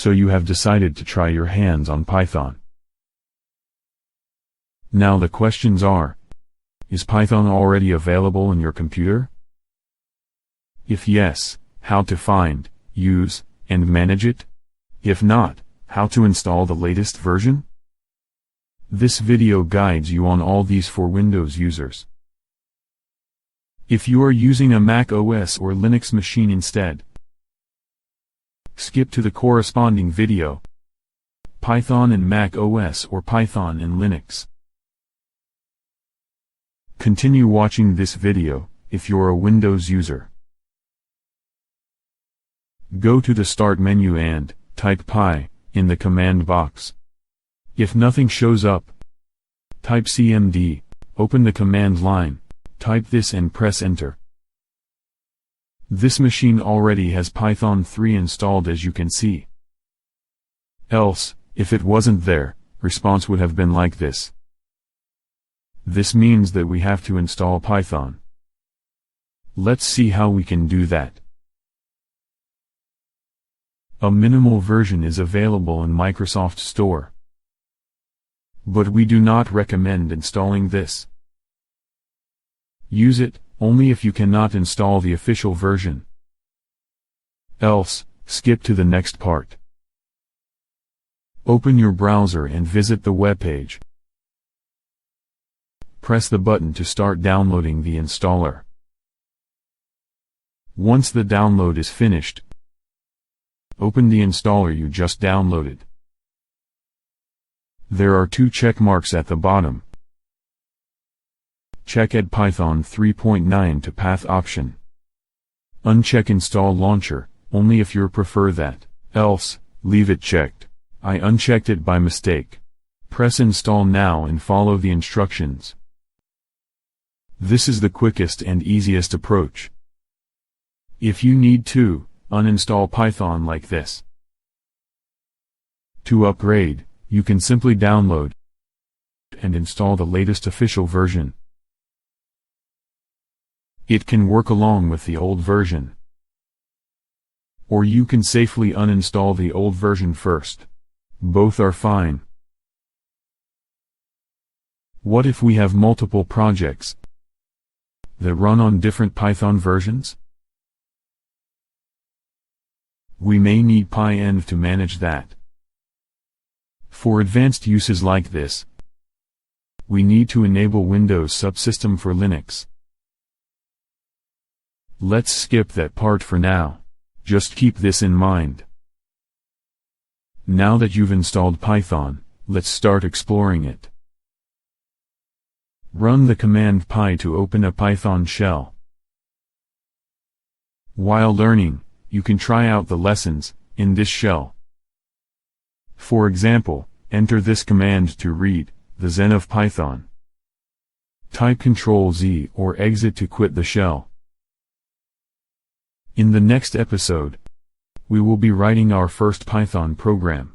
So you have decided to try your hands on Python. Now the questions are, is Python already available in your computer? If yes, how to find, use, and manage it? If not, how to install the latest version? This video guides you on all these for Windows users. If you are using a Mac OS or Linux machine instead, skip to the corresponding video, Python in Mac OS or Python in Linux. Continue watching this video, if you're a Windows user. Go to the Start menu and type Py in the command box. If nothing shows up, type cmd, open the command line, type this and press enter. This machine already has Python 3 installed, as you can see. Else, if it wasn't there, response would have been like this. This means that we have to install Python. Let's see how we can do that. A minimal version is available in Microsoft Store, but we do not recommend installing this. Use it only if you cannot install the official version. Else, skip to the next part. Open your browser and visit the web page. Press the button to start downloading the installer. Once the download is finished, open the installer you just downloaded. There are two check marks at the bottom. Check Add Python 3.9 to Path option. Uncheck Install Launcher, only if you prefer that. Else, leave it checked. I unchecked it by mistake. Press Install now and follow the instructions. This is the quickest and easiest approach. If you need to uninstall Python like this, to upgrade, you can simply download and install the latest official version. It can work along with the old version. Or you can safely uninstall the old version first. Both are fine. What if we have multiple projects that run on different Python versions? We may need PyEnv to manage that. For advanced uses like this, we need to enable Windows Subsystem for Linux. Let's skip that part for now. Just keep this in mind. Now that you've installed Python, let's start exploring it. Run the command py to open a Python shell. While learning, you can try out the lessons in this shell. For example, enter this command to read the Zen of Python. Type Ctrl-Z or exit to quit the shell. In the next episode, we will be writing our first Python program.